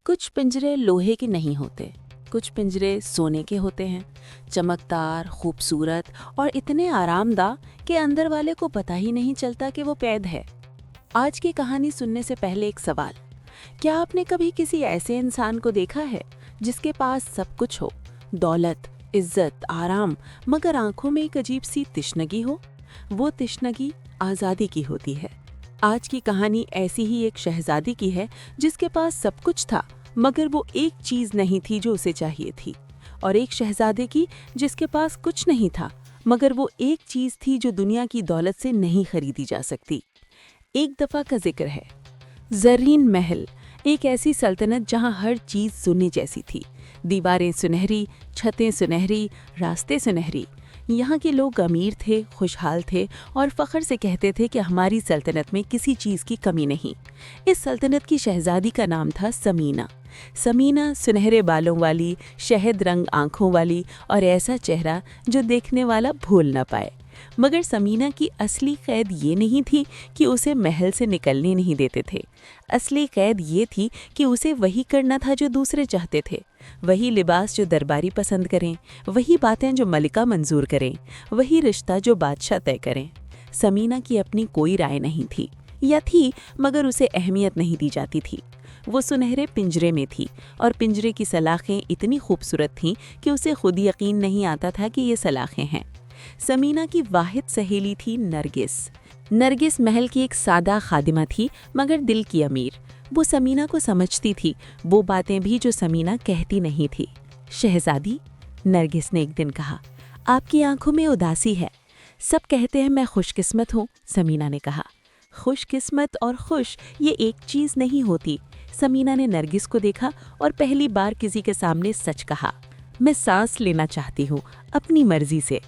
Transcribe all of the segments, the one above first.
कुछ पिंजरे लोहे के नहीं होते, कुछ पिंजरे सोने के होते हैं, चमकदार, खूबसूरत और इतने आरामदा कि अंदर वाले को पता ही नहीं चलता कि वो कैद है। आज की कहानी सुनने से पहले एक सवाल, क्या आपने कभी किसी ऐसे इंसान को देखा है जिसके पास सब कुछ हो, दौलत, इज्जत, आराम, मगर आंखों में एक अजीब सी तिश्नगी हो? वो तिश्नगी आज़ादी की होती है। आज की कहानी ऐसी ही एक शहजादी की है जिसके पास सब कुछ था, मगर वो एक चीज़ नहीं थी जो उसे चाहिए थी, और एक शहजादे की जिसके पास कुछ नहीं था, मगर वो एक चीज़ थी जो दुनिया की दौलत से नहीं खरीदी जा सकती। एक दफ़ा का जिक्र है, ज़रीन महल, एक ऐसी सल्तनत जहाँ हर चीज़ सोने जैसी थी। दीवारें सुनहरी, छतें सुनहरी, रास्ते सुनहरी। यहाँ के लोग अमीर थे, खुशहाल थे और फ़ख्र से कहते थे कि हमारी सल्तनत में किसी चीज़ की कमी नहीं। इस सल्तनत की शहजादी का नाम था समीना। समीना सुनहरे बालों वाली, शहद रंग आँखों वाली और ऐसा चेहरा जो देखने वाला भूल न पाए। मगर समीना की असली कैद ये नहीं थी कि उसे महल से निकलने नहीं देते थे। असली कैद ये थी कि उसे वही करना था जो दूसरे चाहते थे, वही लिबास जो दरबारी पसंद करें, वही बातें जो मलिका मंजूर करें, वही रिश्ता जो बादशाह तय करें। समीना की अपनी कोई राय नहीं थी, या थी मगर उसे अहमियत नहीं दी जाती थी। वो सुनहरे पिंजरे में थी और पिंजरे की सलाखें इतनी खूबसूरत थीं कि उसे खुद यकीन नहीं आता था कि ये सलाखें हैं। समीना की वाहिद सहेली थी नरगिस। नरगिस महल की एक सादा खादिमा थी, मगर दिल की अमीर। वो समीना को समझती थी, वो बातें भी जो समीना कहती नहीं थी। शहजादी, नरगिस ने एक दिन कहा, आपकी आंखों में उदासी है। सब कहते हैं मैं खुशकिस्मत हूँ, समीना ने कहा। खुशकिस्मत और खुश ये एक चीज़ नहीं होती। समीना ने नरगिस को देखा और पहली बार किसी के सामने सच कहा, मैं सांस लेना चाहती हूँ अपनी मर्जी से।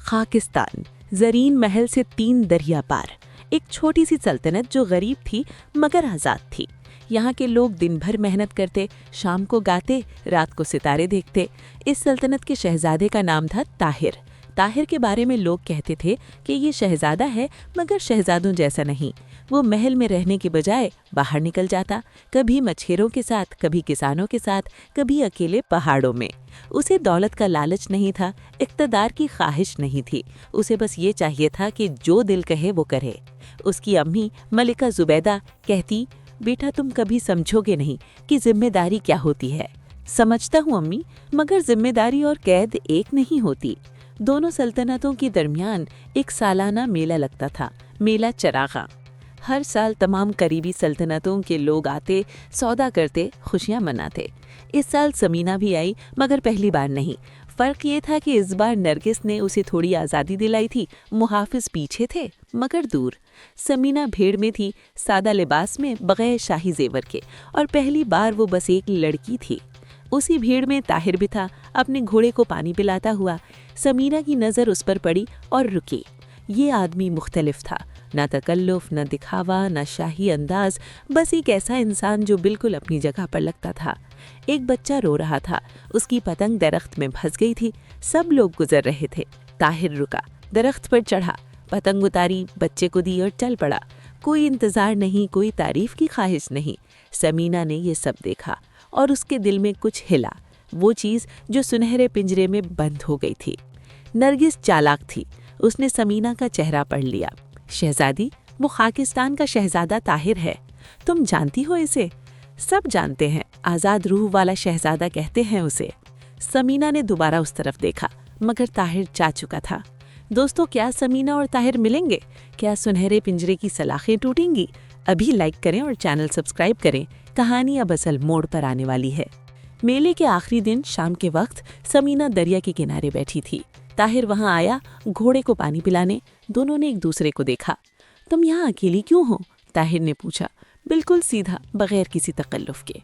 खाकिस्तान, ज़रीन महल से 3 दरिया पार, एक छोटी सी सल्तनत जो गरीब थी मगर आज़ाद थी। यहाँ के लोग दिन भर मेहनत करते, शाम को गाते, रात को सितारे देखते। इस सल्तनत के शहजादे का नाम था ताहिर। ताहिर के बारे में लोग कहते थे कि ये शहजादा है मगर शहजादों जैसा नहीं। वो महल में रहने के बजाय बाहर निकल जाता, कभी मछेरों के साथ, कभी किसानों के साथ, कभी अकेले पहाड़ों में। उसे दौलत का लालच नहीं था, इक़्तिदार की ख्वाहिश नहीं थी। उसे बस ये चाहिए था कि जो दिल कहे वो करे। उसकी अम्मी मलिका ज़ुबैदा कहती, बेटा तुम कभी समझोगे नहीं कि जिम्मेदारी क्या होती है। समझता हूँ अम्मी, मगर जिम्मेदारी और कैद एक नहीं होती। दोनों सल्तनतों के दरमियान एक सालाना मेला लगता था, मेला चरागा। हर साल तमाम करीबी सल्तनतों के लोग आते, सौदा करते, खुशियां मनाते। इस साल समीना भी आई, मगर पहली बार नहीं। फ़र्क ये था कि इस बार नरगिस ने उसे थोड़ी आज़ादी दिलाई थी। मुहाफिज पीछे थे मगर दूर। समीना भीड़ में थी, सादा लिबास में, बगैर शाही जेवर के, और पहली बार वो बस एक लड़की थी। उसी भीड़ में ताहिर भी था, अपने घोड़े को पानी पिलाता हुआ। समीना की नज़र उस पर पड़ी और रुकी। ये आदमी मुख्तलिफ था, न तकल्लुफ, न दिखावा, न शाही अंदाज, बस एक ऐसा इंसान जो बिल्कुल अपनी जगह पर लगता था। एक बच्चा रो रहा था, उसकी पतंग दरख्त में फंस गई थी। सब लोग गुजर रहे थे। ताहिर रुका, दरख्त पर चढ़ा, पतंग उतारी, बच्चे को दी और चल पड़ा। कोई इंतज़ार नहीं, कोई तारीफ की ख्वाहिश नहीं। समीना ने ये सब देखा और उसके दिल में कुछ हिला, वो चीज़ जो सुनहरे पिंजरे में बंद हो गई थी। नरगिस चालाक थी, उसने समीना का चेहरा पढ़ लिया। शहजादी, वो खाकिस्तान का शहजादा ताहिर है, तुम जानती हो इसे? सब जानते हैं, आज़ाद रूह वाला शहजादा कहते हैं उसे। समीना ने दोबारा उस तरफ देखा, मगर ताहिर जा चुका था। दोस्तों, क्या समीना और ताहिर मिलेंगे? क्या सुनहरे पिंजरे की सलाखें टूटेंगी? अभी लाइक करें और चैनल सब्सक्राइब करें। कहानी अब असल मोड़ पर आने वाली है। मेले के आखिरी दिन शाम के वक्त समीना दरिया के किनारे बैठी थी। ताहिर वहां आया, घोड़े को पानी पिलाने। दोनों ने एक दूसरे को देखा। तुम यहाँ अकेली क्यों हो? ताहिर ने पूछा, बिल्कुल सीधा, बगैर किसी तकल्लुफ के।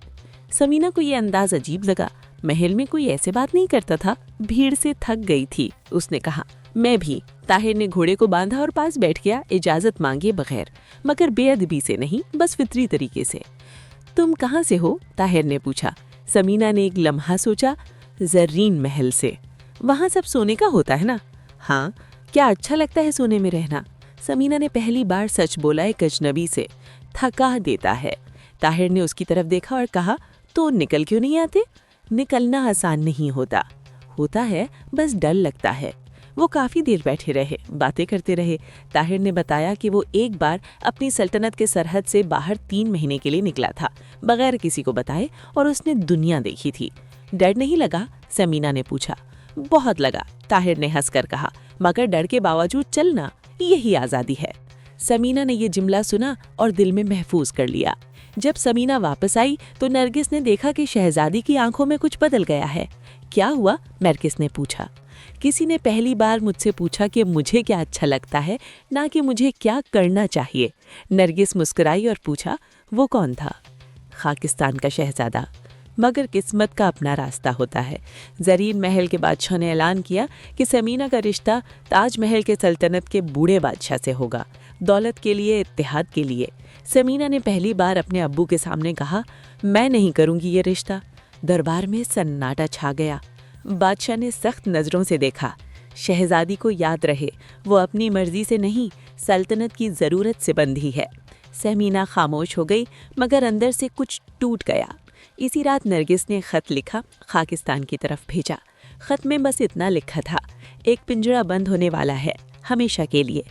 समीना को ये अंदाज अजीब लगा। महल में कोई ऐसे बात नहीं करता था। भीड़ से थक गई थी, उसने कहा। मैं भी। ताहिर ने घोड़े को बांधा और पास बैठ गया, इजाजत मांगे बगैर, मगर बेअदबी से नहीं, बस फितरी तरीके से। तुम कहाँ से हो? ताहिर ने पूछा। समीना ने एक लम्हा सोचा। ज़रीन महल से। वहाँ सब सोने का होता है ना? हाँ। क्या अच्छा लगता है सोने में रहना? समीना ने पहली बार सच बोला एक अजनबी से। थका देता है। ताहिर ने उसकी तरफ देखा और कहा, تو نکل کیوں نہیں آتے؟ نکلنا آسان نہیں ہوتا ہے، بس ڈر لگتا ہے۔ وہ کافی دیر بیٹھے رہے، باتیں کرتے رہے۔ طاہر نے بتایا کہ وہ ایک بار اپنی سلطنت کے سرحد سے باہر 3 مہینے کے لیے نکلا تھا، بغیر کسی کو بتائے، اور اس نے دنیا دیکھی تھی۔ ڈر نہیں لگا؟ سمینا نے پوچھا۔ بہت لگا، طاہر نے ہنس کر کہا، مگر ڈر کے باوجود چلنا، یہی آزادی ہے۔ سمینا نے یہ جملہ سنا اور دل میں محفوظ کر لیا۔ جب سمینا واپس آئی تو نرگس نے دیکھا کہ شہزادی کی آنکھوں میں کچھ بدل گیا ہے۔ کیا ہوا؟ نرگس نے پوچھا۔ کسی نے پہلی بار مجھ سے پوچھا کہ مجھے کیا اچھا لگتا ہے، نہ کہ مجھے کیا کرنا چاہیے۔ نرگس مسکرائی اور پوچھا، وہ کون تھا؟ خاکستان کا شہزادہ۔ مگر قسمت کا اپنا راستہ ہوتا ہے۔ زرین محل کے بادشاہ نے اعلان کیا کہ سمینا کا رشتہ تاج محل کے سلطنت کے بوڑھے بادشاہ سے ہوگا، دولت کے لیے، اتحاد کے لیے۔ سمینا نے پہلی بار اپنے ابو کے سامنے کہا، میں نہیں کروں گی یہ رشتہ۔ دربار میں سناٹا چھا گیا۔ بادشاہ نے سخت نظروں سے دیکھا۔ شہزادی کو یاد رہے، وہ اپنی مرضی سے نہیں، سلطنت کی ضرورت سے بندھی ہے۔ سمینا خاموش ہو گئی، مگر اندر سے کچھ ٹوٹ گیا۔ اسی رات نرگس نے خط لکھا، خاکستان کی طرف بھیجا۔ خط میں بس اتنا لکھا تھا، ایک پنجرہ بند ہونے والا ہے، ہمیشہ کے لیے۔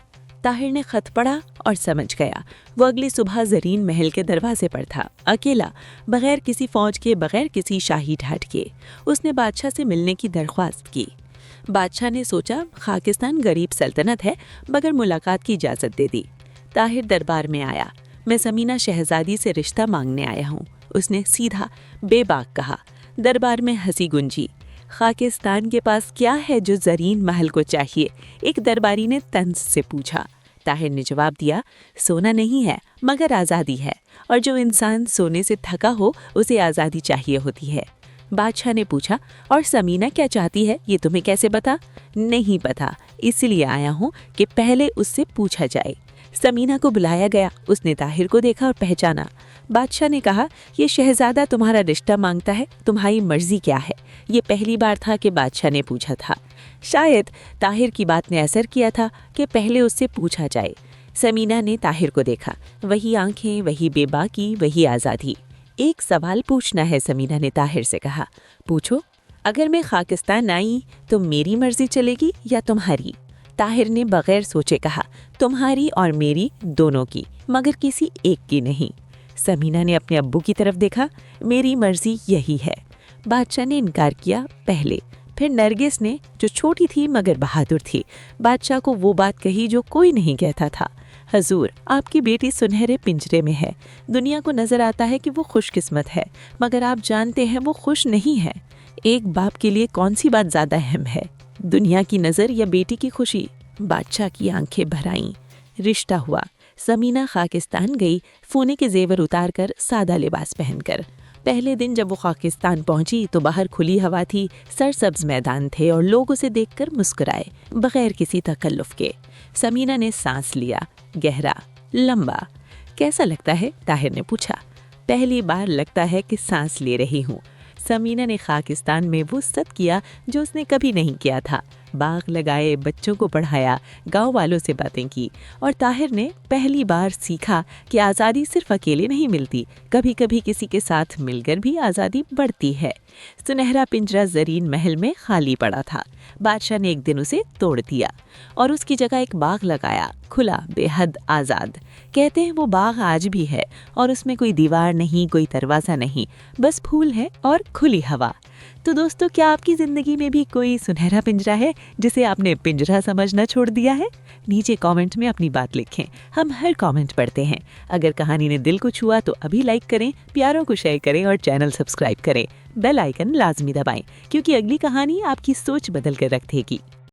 طاہر نے خط پڑھا اور سمجھ گیا۔ وہ اگلی صبح زرین محل کے دروازے پر تھا، اکیلا، بغیر کسی فوج کے، بغیر کسی شاہی ڈھاٹ کے۔ اس نے بادشاہ سے ملنے کی درخواست کی۔ بادشاہ نے سوچا خاکستان غریب سلطنت ہے، مگر ملاقات کی اجازت دے دی۔ طاہر دربار میں آیا۔ میں سمینا شہزادی سے رشتہ مانگنے آیا ہوں، اس نے سیدھا بے باک کہا۔ دربار میں ہنسی گونجی۔ خاکستان کے پاس کیا ہے جو زرین محل کو چاہیے؟ ایک درباری نے طنز سے پوچھا۔ طاہر نے جواب دیا، سونا نہیں ہے، مگر آزادی ہے، اور جو انسان سونے سے تھکا ہو اسے آزادی چاہیے ہوتی ہے۔ بادشاہ نے پوچھا، اور سمینا کیا چاہتی ہے یہ تمہیں کیسے پتا؟ نہیں پتا، اس لیے آیا ہوں کہ پہلے اس سے پوچھا جائے۔ سمینا کو بلایا گیا، اس نے طاہر کو دیکھا اور پہچانا۔ بادشاہ نے کہا، یہ شہزادہ تمہارا رشتہ مانگتا ہے، تمہاری مرضی کیا ہے؟ یہ پہلی بار تھا کہ بادشاہ نے پوچھا تھا۔ شاید طاہر کی بات نے اثر کیا تھا کہ پہلے اس سے پوچھا جائے۔ سمینا نے طاہر کو دیکھا، وہی آنکھیں، وہی بے باکی، وہی آزادی۔ ایک سوال پوچھنا ہے، سمینا نے طاہر سے کہا۔ پوچھو۔ اگر میں خاکستان آئی تو میری مرضی چلے گی یا تمہاری؟ طاہر نے بغیر سوچے کہا، تمہاری اور میری دونوں کی، مگر کسی ایک کی نہیں۔ سمینا نے اپنے ابو کی طرف دیکھا، میری مرضی یہی ہے۔ بادشاہ نے انکار کیا پہلے، پھر نرگس نے، جو چھوٹی تھی مگر بہادر تھی، بادشاہ کو وہ بات کہی جو کوئی نہیں کہتا تھا، حضور، آپ کی بیٹی سنہرے پنجرے میں ہے۔ دنیا کو نظر آتا ہے کہ وہ خوش قسمت ہے، مگر آپ جانتے ہیں وہ خوش نہیں ہے۔ ایک باپ کے لیے کون سی بات زیادہ اہم ہے، دنیا کی نظر یا بیٹی کی خوشی؟ بادشاہ کی آنکھیں بھر آئیں۔ رشتہ ہوا۔ سمینا خاکستان گئی، فونے کے زیور اتار کر، سادہ لباس پہن کر۔ پہلے دن جب وہ خاکستان پہنچی تو باہر کھلی ہوا تھی، سرسبز میدان تھے، اور لوگ اسے دیکھ کر مسکرائے، بغیر کسی تکلف کے۔ سمینا نے سانس لیا، گہرا، لمبا۔ کیسا لگتا ہے؟ طاہر نے پوچھا۔ پہلی بار لگتا ہے کہ سانس لے رہی ہوں۔ سمینا نے خاکستان میں وہ سب کیا جو اس نے کبھی نہیں کیا تھا، باغ لگائے، بچوں کو پڑھایا، گاؤں والوں سے باتیں کی، اور طاہر نے پہلی بار سیکھا کہ آزادی صرف اکیلے نہیں ملتی، کبھی کبھی کسی کے ساتھ مل کر بھی آزادی بڑھتی ہے۔ سنہرا پنجرہ زرین محل میں خالی پڑا تھا۔ بادشاہ نے ایک دن اسے توڑ دیا اور اس کی جگہ ایک باغ لگایا، کھلا، بے حد آزاد۔ کہتے ہیں وہ باغ آج بھی ہے، اور اس میں کوئی دیوار نہیں، کوئی دروازہ نہیں، بس پھول ہے اور کھلی ہوا۔ تو دوستو، کیا آپ کی زندگی میں بھی کوئی سنہرا پنجرہ ہے جسے آپ نے پنجرہ سمجھنا چھوڑ دیا ہے؟ نیچے کامنٹ میں اپنی بات لکھیں، ہم ہر کامنٹ پڑھتے ہیں۔ اگر کہانی نے دل کو چھوا تو ابھی لائک کریں، پیاروں کو شیئر کریں اور چینل سبسکرائب کریں۔ بیل آئیکن لازمی دبائیں، کیونکہ اگلی کہانی آپ کی سوچ بدل کر رکھ دے گی۔